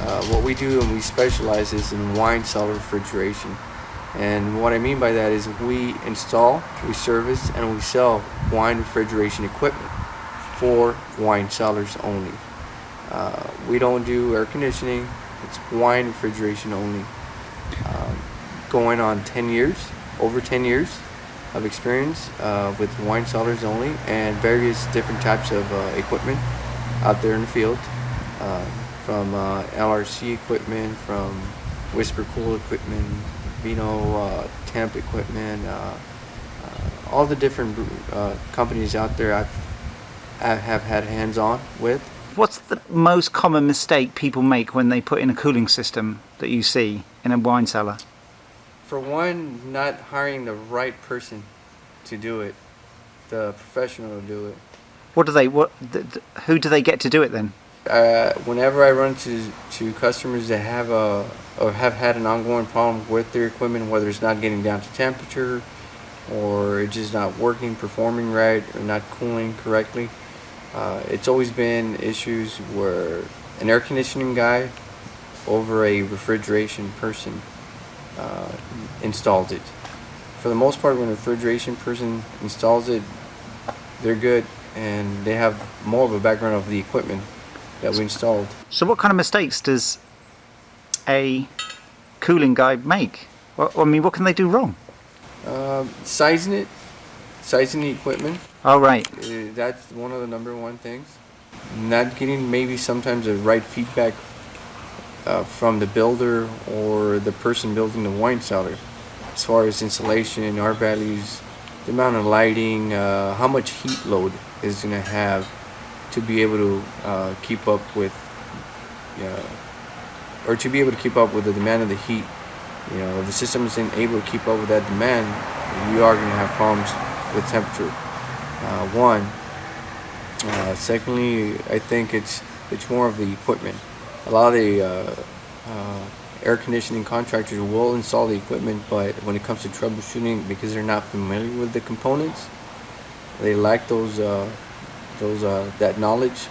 What we do and we specialize is in wine cellar refrigeration. And what I mean by that is we install, we service, and we sell wine refrigeration equipment for wine cellars only. We don't do air conditioning, it's wine refrigeration only. Going on 10 years, over 10 years of experience with wine cellars only and various different types of equipment out there in the field. From LRC equipment, from whisper cool equipment, vino temp equipment, all the different companies out there I have had hands-on with. What's the most common mistake people make when they put in a cooling system that you see in a wine cellar? For one, not hiring the right person to do it, the professional to do it. Who do they get to do it then? Whenever I run to customers that have or have had an ongoing problem with their equipment, whether it's not getting down to temperature or it's just not working, performing right, or not cooling correctly, it's always been issues where an air conditioning guy over a refrigeration person installs it. For the most part, when a refrigeration person installs it, they're good and they have more of a background of the equipment that we installed. So what kind of mistakes does a cooling guy make? Well, I mean, what can they do wrong? Sizing the equipment. Oh, right. That's one of the number one things. Not getting maybe sometimes the right feedback from the builder or the person building the wine cellar. As far as insulation, R values, the amount of lighting, how much heat load is going to have to be able to keep up with, or to be able to keep up with the demand of the heat. You know, if the system isn't able to keep up with that demand, you are going to have problems with temperature. Secondly, I think it's more of the equipment. A lot of the air conditioning contractors will install the equipment, but when it comes to troubleshooting, because they're not familiar with the components, they lack that knowledge,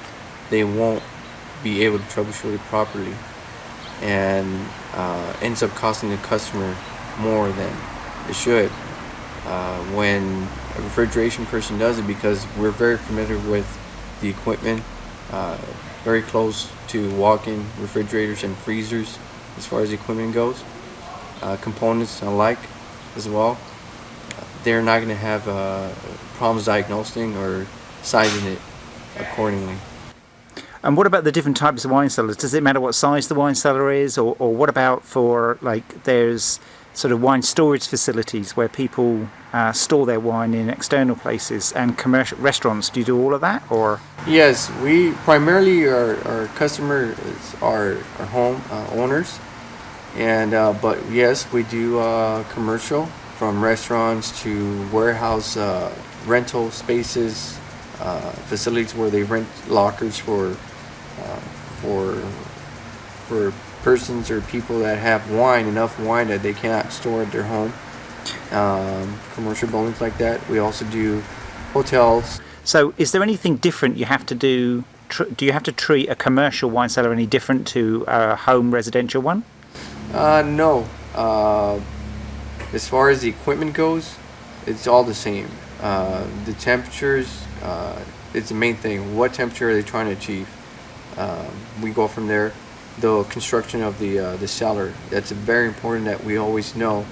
they won't be able to troubleshoot it properly, and ends up costing the customer more than it should when a refrigeration person does it, because we're very familiar with the equipment, very close to walk-in refrigerators and freezers as far as equipment goes, components alike as well. They're not going to have problems diagnosing or sizing it accordingly. And what about the different types of wine cellars? Does it matter what size the wine cellar is, or what about for, like, there's sort of wine storage facilities where people store their wine in external places, and commercial restaurants? Do you do all of that, or? Yes, we primarily our customers are home owners, and but yes, we do commercial, from restaurants to warehouse rental spaces, facilities where they rent lockers for persons or people that have enough wine that they cannot store at their home. Commercial buildings like that. We also do hotels. So is there anything different you have to do? Do you have to treat a commercial wine cellar any different to a home residential one? No. As far as the equipment goes, it's all the same. The temperatures, it's the main thing. What temperature are they trying to achieve? We go from there. The construction of the cellar, that's very important that we always know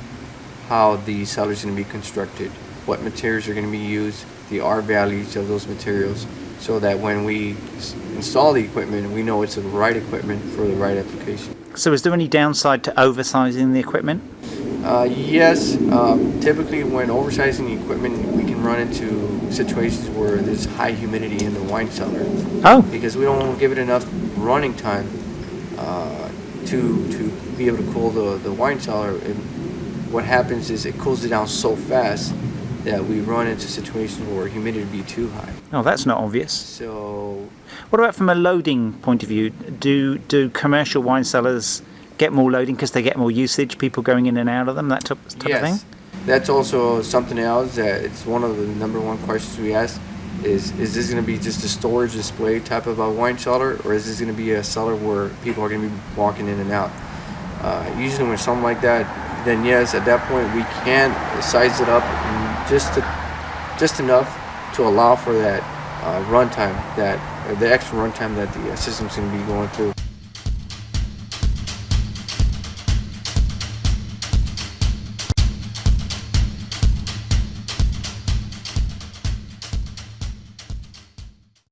how the cellar is going to be constructed, what materials are going to be used, the R values of those materials, so that when we install the equipment, we know it's the right equipment for the right application. So is there any downside to oversizing the equipment? Yes. Typically when oversizing the equipment, we can run into situations where there's high humidity in the wine cellar. Oh. Because we don't give it enough running time to be able to cool the wine cellar. What happens is it cools it down so fast that we run into situations where humidity be too high. Oh, that's not obvious. So, what about from a loading point of view? Do commercial wine cellars get more loading because they get more usage, people going in and out of them, that type of thing? That's also something else that it's one of the number one questions we ask is this going to be just a storage display type of a wine cellar, or is this going to be a cellar where people are going to be walking in and out? Usually when something like that, then yes, at that point we can size it up just enough to allow for that runtime, the extra runtime that the system's going to be going through.